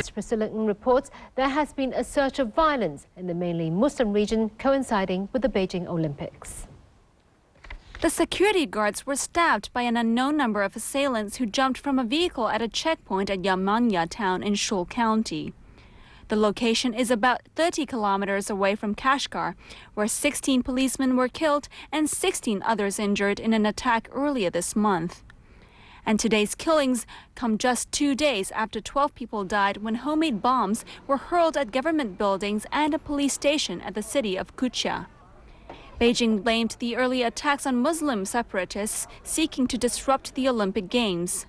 Priscilla Ng reports there has been a surge of violence in the mainly Muslim region coinciding with the Beijing Olympics. The security guards were stabbed by an unknown number of assailants who jumped from a vehicle at a checkpoint at Yamanya town in Shul County. The location is about 30 kilometers away from Kashgar, where 16 policemen were killed and 16 others injured in an attack earlier this month. And today's killings come just 2 days after 12 people died when homemade bombs were hurled at government buildings and a police station at the city of Kucha. Beijing blamed the early attacks on Muslim separatists seeking to disrupt the Olympic Games.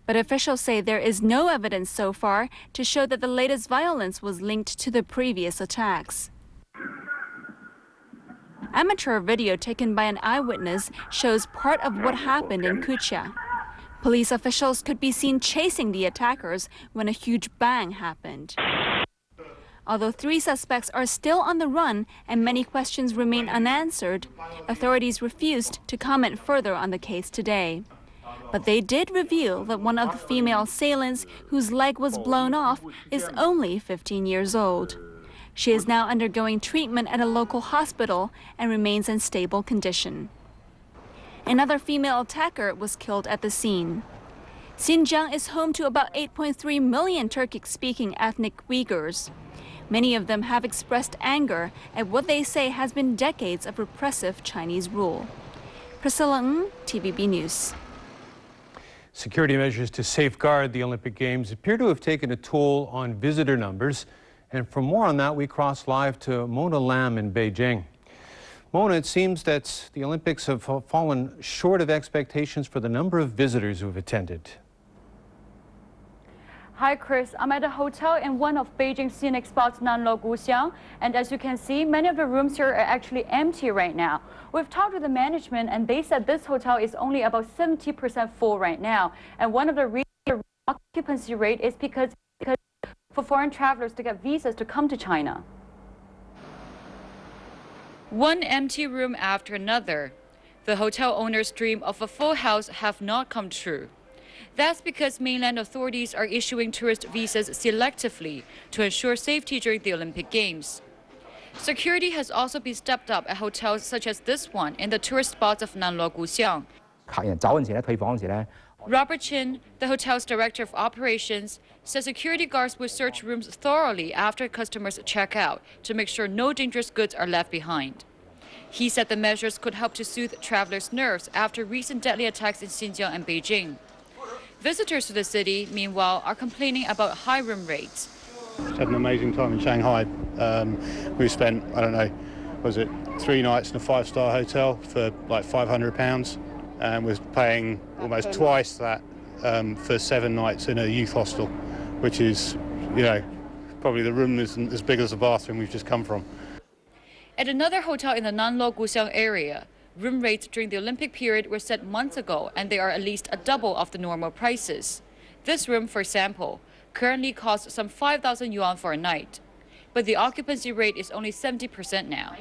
But officials say there is no evidence so far to show that the latest violence was linked to the previous attacks. Amateur video taken by an eyewitness shows part of what happened in Kucha. Police officials could be seen chasing the attackers when a huge bang happened. Although 3 suspects are still on the run and many questions remain unanswered, authorities refused to comment further on the case today. But they did reveal that one of the female assailants whose leg was blown off is only 15 years old. She is now undergoing treatment at a local hospital and remains in stable condition. Another female attacker was killed at the scene. Xinjiang is home to about 8.3 million Turkic-speaking ethnic Uyghurs. Many of them have expressed anger at what they say has been decades of repressive Chinese rule. Priscilla Ng, TVB News. Security measures to safeguard the Olympic Games appear to have taken a toll on visitor numbers. And for more on that, we cross live to Mona Lam in Beijing. Mona, it seems that the Olympics have fallen short of expectations for the number of visitors who have attended. Hi Chris, I'm at a hotel in one of Beijing's scenic spots, Nanluo Guxiang, and as you can see, many of the rooms here are actually empty right now. We've talked with the management and they said this hotel is only about 70% full right now, and one of the reasons the occupancy rate is because for foreign travelers to get visas to come to China. One empty room after another. The hotel owner's dream of a full house have not come true. That's because mainland authorities are issuing tourist visas selectively to ensure safety during the Olympic Games. Security has also been stepped up at hotels such as this one in the tourist spots of Nanluo Guxiang. Robert Chin, the hotel's director of operations, says security guards will search rooms thoroughly after customers check out to make sure no dangerous goods are left behind. He said the measures could help to soothe travelers' nerves after recent deadly attacks in Xinjiang and Beijing. Visitors to the city, meanwhile, are complaining about high room rates. Just had an amazing time in Shanghai. We spent, I don't know, was it 3 nights in a 5-star hotel for like £500, and was paying almost twice that for 7 nights in a youth hostel, which is, you know, probably the room isn't as big as the bathroom we've just come from. At another hotel in the Nanluo Guxiang area, room rates during the Olympic period were set months ago, and they are at least a double of the normal prices. This room, for example, currently costs some 5,000 yuan for a night, but the occupancy rate is only 70% now.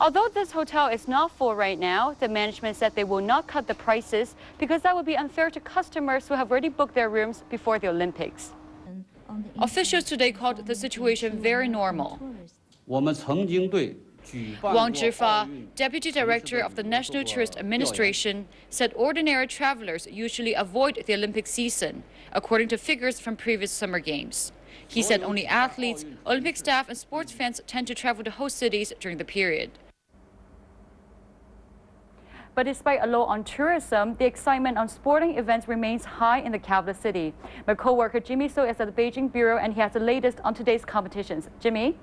Although this hotel is not full right now, the management said they will not cut the prices because that would be unfair to customers who have already booked their rooms before the Olympics. Officials today called the situation very normal. Wang Zhifa, Deputy Director of the National Tourist Administration, said ordinary travelers usually avoid the Olympic season, according to figures from previous summer games. He said only athletes, Olympic staff and sports fans tend to travel to host cities during the period. But despite a lull on tourism, the excitement on sporting events remains high in the capital city. My co-worker Jimmy So is at the Beijing Bureau and he has the latest on today's competitions. Jimmy?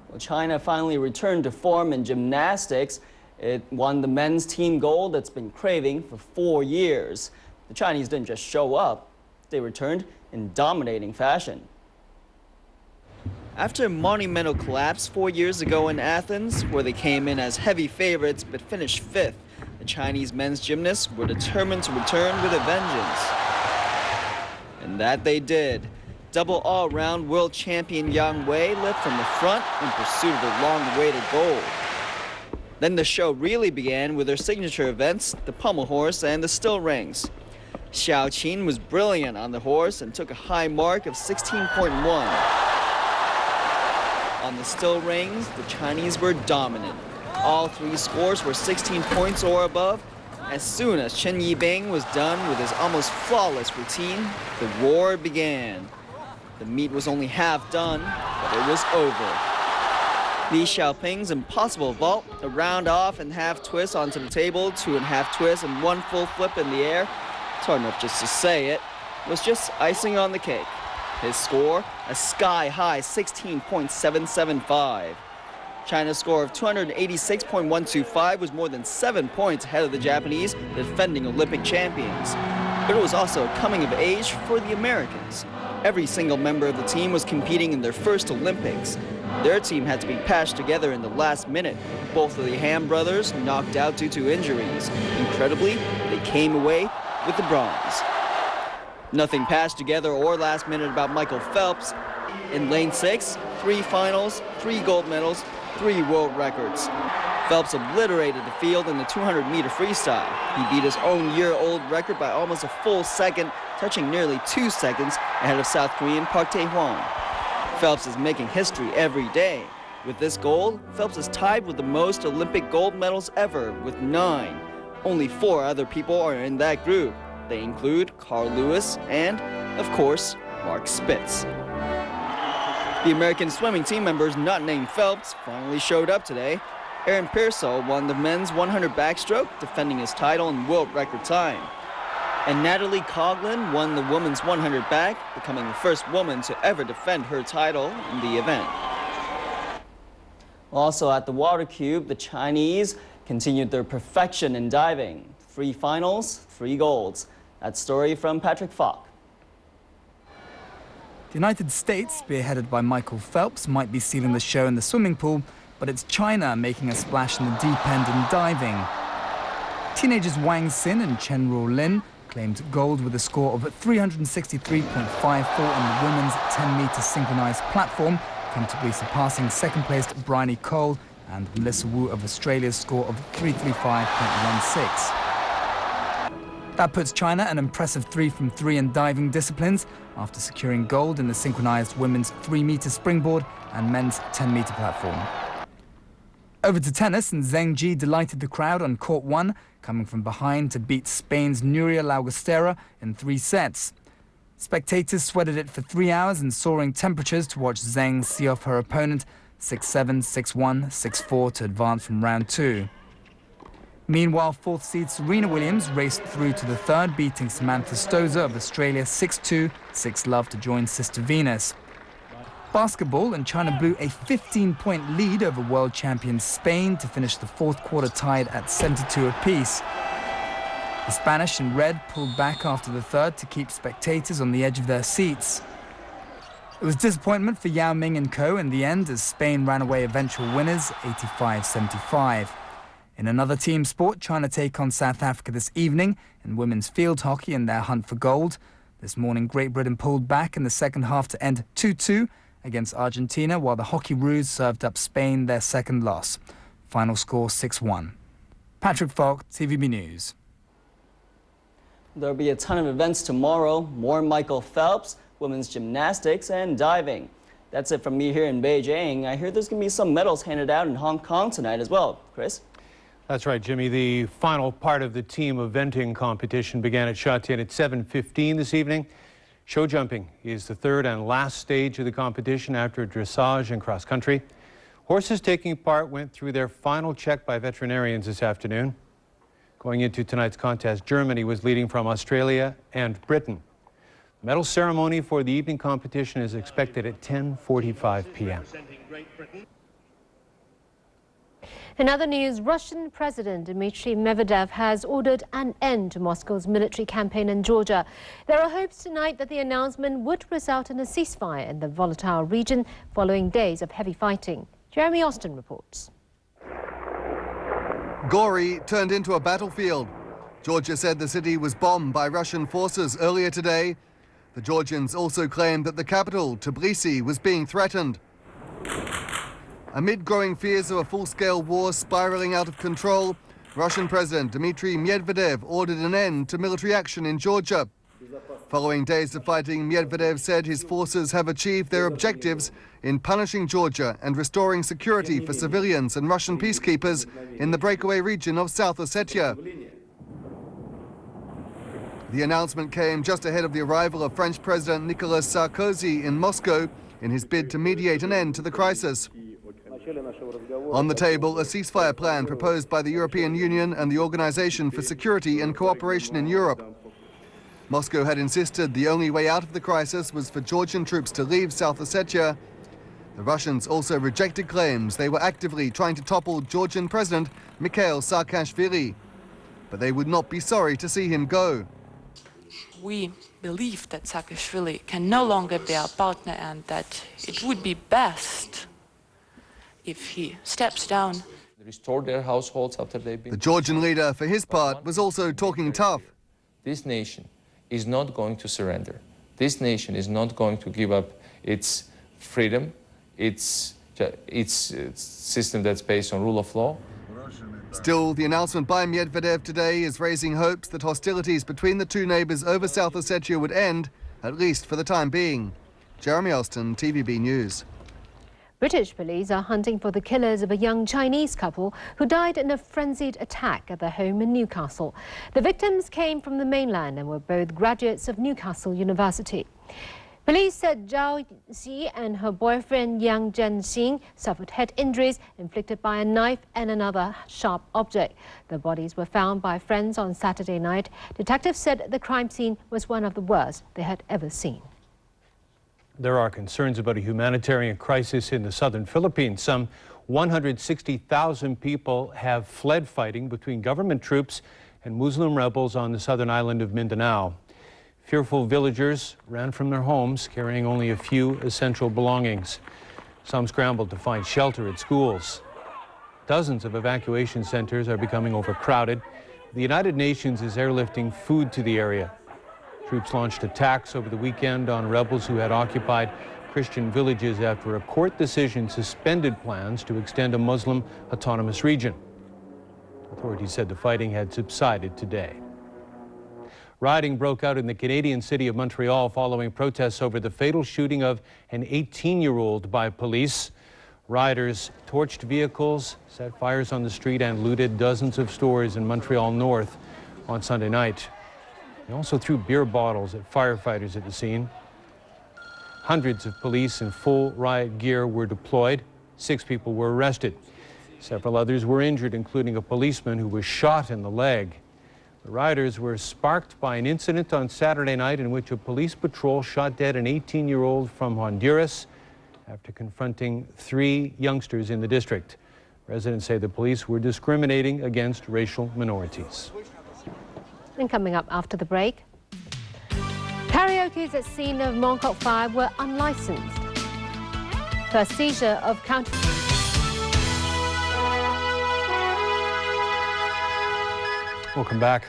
Well, China finally returned to form in gymnastics. It won the men's team gold that's been craving for 4 years. The Chinese didn't just show up, they returned in dominating fashion. After a monumental collapse 4 years ago in Athens, where they came in as heavy favorites but finished 5th, the Chinese men's gymnasts were determined to return with a vengeance. And that they did. Double all-round world champion Yang Wei led from the front in pursuit of the long-awaited gold. Then the show really began with their signature events, the pommel horse and the still rings. Xiaoqin was brilliant on the horse and took a high mark of 16.1. On the still reins, the Chinese were dominant. All three scores were 16 points or above. As soon as Chen Yibing was done with his almost flawless routine, the war began. The meet was only half done, but it was over. Li Xiaoping's impossible vault, a round off and half twist onto the table, 2.5 twists and 1 full flip in the air, it's hard enough just to say it, was just icing on the cake. His score, a sky-high 16.775. China's score of 286.125 was more than 7 points ahead of the Japanese, defending Olympic champions. But it was also a coming of age for the Americans. Every single member of the team was competing in their first Olympics. Their team had to be patched together in the last minute. Both of the Ham brothers knocked out due to injuries. Incredibly, they came away with the bronze. Nothing patched together or last minute about Michael Phelps. In lane 6, 3 finals, 3 gold medals, 3 world records. Phelps obliterated the field in the 200-meter freestyle. He beat his own year-old record by almost a full second, touching nearly 2 seconds ahead of South Korean Park Tae-hwan. Phelps is making history every day. With this gold, Phelps is tied with the most Olympic gold medals ever, with 9. Only 4 other people are in that group. They include Carl Lewis and, of course, Mark Spitz. The American swimming team members not named Phelps finally showed up today. Aaron Pearsall won the men's 100 backstroke, defending his title in world record time. And Natalie Coughlin won the women's 100 back, becoming the first woman to ever defend her title in the event. Also at the water cube, the Chinese continued their perfection in diving. 3 finals, 3 golds. That story from Patrick Falk. The United States, spearheaded by Michael Phelps, might be stealing the show in the swimming pool, but it's China making a splash in the deep end in diving. Teenagers Wang Xin and Chen Ruolin claimed gold with a score of 363.54 on the women's 10-meter synchronized platform, comfortably surpassing second-placed Bryony Cole and Melissa Wu of Australia's score of 335.16. That puts China an impressive 3 from 3 in diving disciplines after securing gold in the synchronized women's 3-meter springboard and men's 10-meter platform. Over to tennis, and Zheng Ji delighted the crowd on court 1, coming from behind to beat Spain's Nuria Laugostera in 3 sets. Spectators sweated it for 3 hours in soaring temperatures to watch Zheng see off her opponent 6-7, 6-1, 6-4 to advance from round 2. Meanwhile, 4th seed Serena Williams raced through to the 3rd, beating Samantha Stosur of Australia 6-2, 6-love to join Sister Venus. Basketball, and China blew a 15-point lead over world champion Spain to finish the 4th quarter tied at 72 apiece. The Spanish in red pulled back after the 3rd to keep spectators on the edge of their seats. It was disappointment for Yao Ming and co. in the end as Spain ran away eventual winners 85-75. In another team sport, China take on South Africa this evening in women's field hockey in their hunt for gold. This morning, Great Britain pulled back in the second half to end 2-2 against Argentina, while the Hockey Roos served up Spain their second loss. Final score 6-1. Patrick Falk, TVB News. There'll be a ton of events tomorrow. More Michael Phelps, women's gymnastics, and diving. That's it from me here in Beijing. I hear there's going to be some medals handed out in Hong Kong tonight as well. Chris? That's right, Jimmy. The final part of the team eventing competition began at Sha-Tin at 7:15 this evening. Show jumping is the 3rd and last stage of the competition after dressage and cross country. Horses taking part went through their final check by veterinarians this afternoon. Going into tonight's contest, Germany was leading from Australia and Britain. The medal ceremony for the evening competition is expected at 10:45 p.m. In other news, Russian President Dmitry Medvedev has ordered an end to Moscow's military campaign in Georgia. There are hopes tonight that the announcement would result in a ceasefire in the volatile region following days of heavy fighting. Jeremy Austin reports. Gori turned into a battlefield. Georgia said the city was bombed by Russian forces earlier today. The Georgians also claimed that the capital, Tbilisi, was being threatened. Amid growing fears of a full-scale war spiraling out of control, Russian President Dmitry Medvedev ordered an end to military action in Georgia. Following days of fighting, Medvedev said his forces have achieved their objectives in punishing Georgia and restoring security for civilians and Russian peacekeepers in the breakaway region of South Ossetia. The announcement came just ahead of the arrival of French President Nicolas Sarkozy in Moscow in his bid to mediate an end to the crisis. On the table, a ceasefire plan proposed by the European Union and the Organization for Security and Cooperation in Europe. Moscow had insisted the only way out of the crisis was for Georgian troops to leave South Ossetia. The Russians also rejected claims they were actively trying to topple Georgian President Mikhail Saakashvili. But they would not be sorry to see him go. We believe that Saakashvili can no longer be our partner and that it would be best if he steps down. Restore their households after they've been... The Georgian leader, for his part, was also talking tough. This nation is not going to surrender. This nation is not going to give up its freedom, its system that's based on rule of law. Still, the announcement by Medvedev today is raising hopes that hostilities between the two neighbours over South Ossetia would end, at least for the time being. Jeremy Alston, TVB News. British police are hunting for the killers of a young Chinese couple who died in a frenzied attack at their home in Newcastle. The victims came from the mainland and were both graduates of Newcastle University. Police said Zhao Xi and her boyfriend Yang Zhenxing suffered head injuries inflicted by a knife and another sharp object. The bodies were found by friends on Saturday night. Detectives said the crime scene was one of the worst they had ever seen. There are concerns about a humanitarian crisis in the southern Philippines. Some 160,000 people have fled fighting between government troops and Muslim rebels on the southern island of Mindanao. Fearful villagers ran from their homes carrying only a few essential belongings. Some scrambled to find shelter at schools. Dozens of evacuation centers are becoming overcrowded. The United Nations is airlifting food to the area. Troops launched attacks over the weekend on rebels who had occupied Christian villages after a court decision suspended plans to extend a Muslim autonomous region. Authorities said the fighting had subsided today. Rioting broke out in the Canadian city of Montreal following protests over the fatal shooting of an 18-year-old by police. Rioters torched vehicles, set fires on the street, and looted dozens of stores in Montreal North on Sunday night. They also threw beer bottles at firefighters at the scene. Hundreds of police in full riot gear were deployed. 6 people were arrested. Several others were injured, including a policeman who was shot in the leg. The rioters were sparked by an incident on Saturday night in which a police patrol shot dead an 18-year-old from Honduras after confronting 3 youngsters in the district. Residents say the police were discriminating against racial minorities. And coming up after the break, karaoke's at scene of Mongkok fire were unlicensed. First seizure of counter... Welcome back.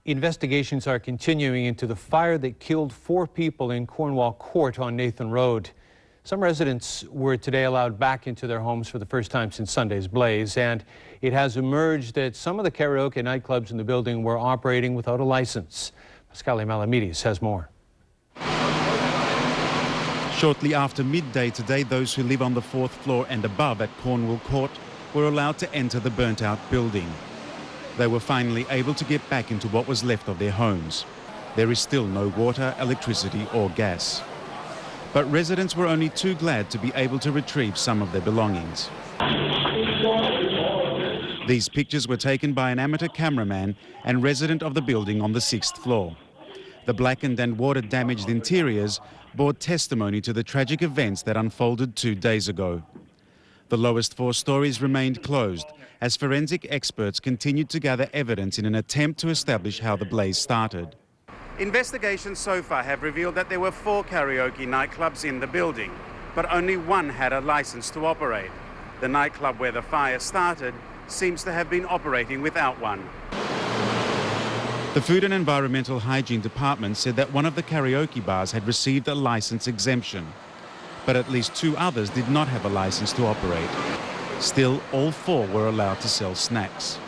Investigations are continuing into the fire that killed 4 people in Cornwall Court on Nathan Road. Some residents were today allowed back into their homes for the first time since Sunday's blaze, and it has emerged that some of the karaoke nightclubs in the building were operating without a license. Pascale Malamides has more. Shortly after midday today, those who live on the 4th floor and above at Cornwall Court were allowed to enter the burnt-out building. They were finally able to get back into what was left of their homes. There is still no water, electricity or gas. But residents were only too glad to be able to retrieve some of their belongings. These pictures were taken by an amateur cameraman and resident of the building on the 6th floor. The blackened and water-damaged interiors bore testimony to the tragic events that unfolded 2 days ago. The lowest 4 stories remained closed as forensic experts continued to gather evidence in an attempt to establish how the blaze started. Investigations so far have revealed that there were 4 karaoke nightclubs in the building, but only 1 had a license to operate. The nightclub where the fire started seems to have been operating without one. The Food and Environmental Hygiene Department said that one of the karaoke bars had received a license exemption, but at least 2 others did not have a license to operate. Still, all 4 were allowed to sell snacks.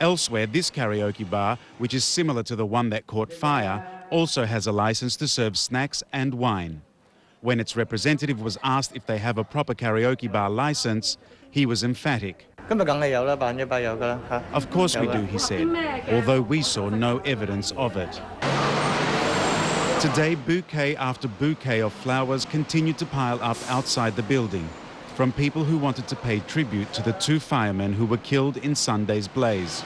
Elsewhere, this karaoke bar, which is similar to the one that caught fire, also has a license to serve snacks and wine. When its representative was asked if they have a proper karaoke bar license, he was emphatic. Of course we do, he said, although we saw no evidence of it. Today, bouquet after bouquet of flowers continued to pile up outside the building from people who wanted to pay tribute to the 2 firemen who were killed in Sunday's blaze.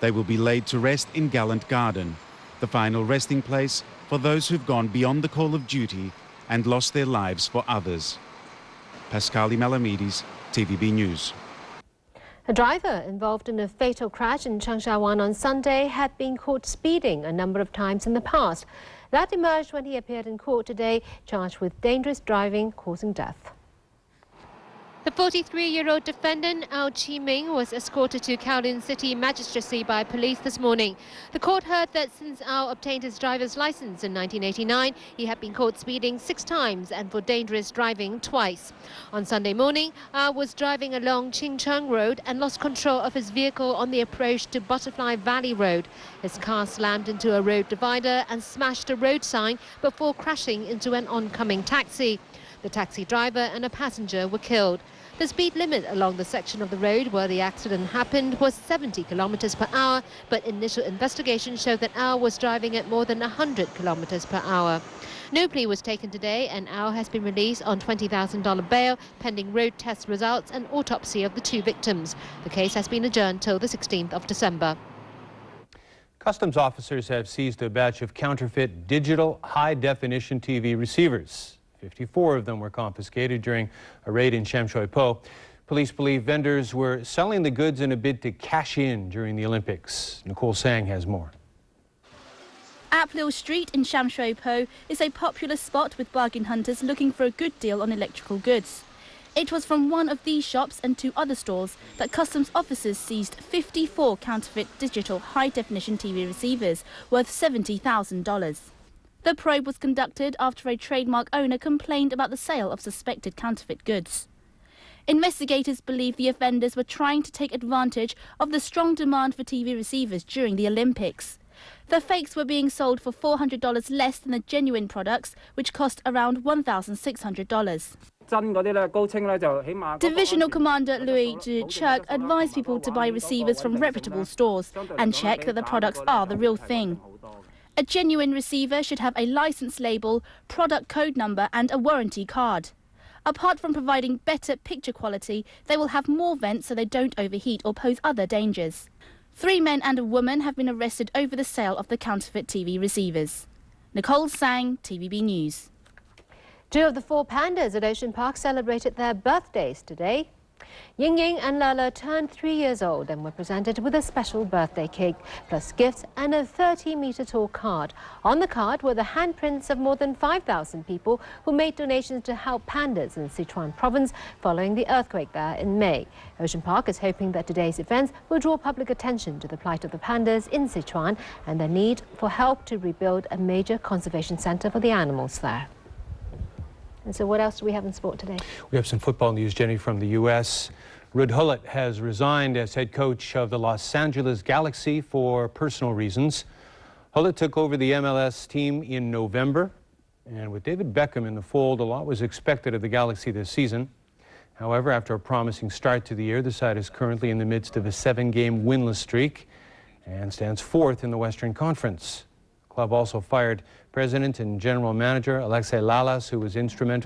They will be laid to rest in Gallant Garden, the final resting place for those who've gone beyond the call of duty and lost their lives for others. Pascali Malamides, TVB News. A driver involved in a fatal crash in Changsha on Sunday had been caught speeding a number of times in the past. That emerged when he appeared in court today, charged with dangerous driving causing death. The 43-year-old defendant, Ao Chi Ming, was escorted to Kowloon City Magistracy by police this morning. The court heard that since Ao obtained his driver's license in 1989, he had been caught speeding 6 times and for dangerous driving twice. On Sunday morning, Ao was driving along Xinjiang Road and lost control of his vehicle on the approach to Butterfly Valley Road. His car slammed into a road divider and smashed a road sign before crashing into an oncoming taxi. The taxi driver and a passenger were killed. The speed limit along the section of the road where the accident happened was 70 kilometers per hour, but initial investigation showed that Ao was driving at more than 100 kilometers per hour. No plea was taken today, and Ao has been released on $20,000 bail pending road test results and autopsy of the 2 victims. The case has been adjourned till the 16th of December. Customs officers have seized a batch of counterfeit digital high-definition TV receivers. 54 of them were confiscated during a raid in Shamshui-Po. Police believe vendors were selling the goods in a bid to cash in during the Olympics. Nicole Sang has more. Appleville Street in Shamshui-Po is a popular spot with bargain hunters looking for a good deal on electrical goods. It was from one of these shops and 2 other stores that customs officers seized 54 counterfeit digital high-definition TV receivers worth $70,000. The probe was conducted after a trademark owner complained about the sale of suspected counterfeit goods. Investigators believe the offenders were trying to take advantage of the strong demand for TV receivers during the Olympics. The fakes were being sold for $400 less than the genuine products, which cost around $1,600. Divisional Commander Louis Zhi-Chuk advised people to buy receivers from reputable stores and check that the products are the real thing. A genuine receiver should have a license label, product code number and a warranty card. Apart from providing better picture quality, they will have more vents so they don't overheat or pose other dangers. 3 men and a woman have been arrested over the sale of the counterfeit TV receivers. Nicole Sang, TVB News. 2 of the 4 pandas at Ocean Park celebrated their birthdays today. Ying Ying and Lala turned 3 years old and were presented with a special birthday cake, plus gifts and a 30-meter-tall card. On the card were the handprints of more than 5,000 people who made donations to help pandas in Sichuan province following the earthquake there in May. Ocean Park is hoping that today's events will draw public attention to the plight of the pandas in Sichuan and their need for help to rebuild a major conservation center for the animals there. And so what else do we have in sport today? We have some football news, Jenny, from the U.S. Rud Hullett has resigned as head coach of the Los Angeles Galaxy for personal reasons. Hullett took over the MLS team in November, and with David Beckham in the fold, a lot was expected of the Galaxy this season. However, after a promising start to the year, the side is currently in the midst of a 7-game winless streak and stands 4th in the Western Conference. The club also fired President and General Manager Alexei Lalas, who was instrumental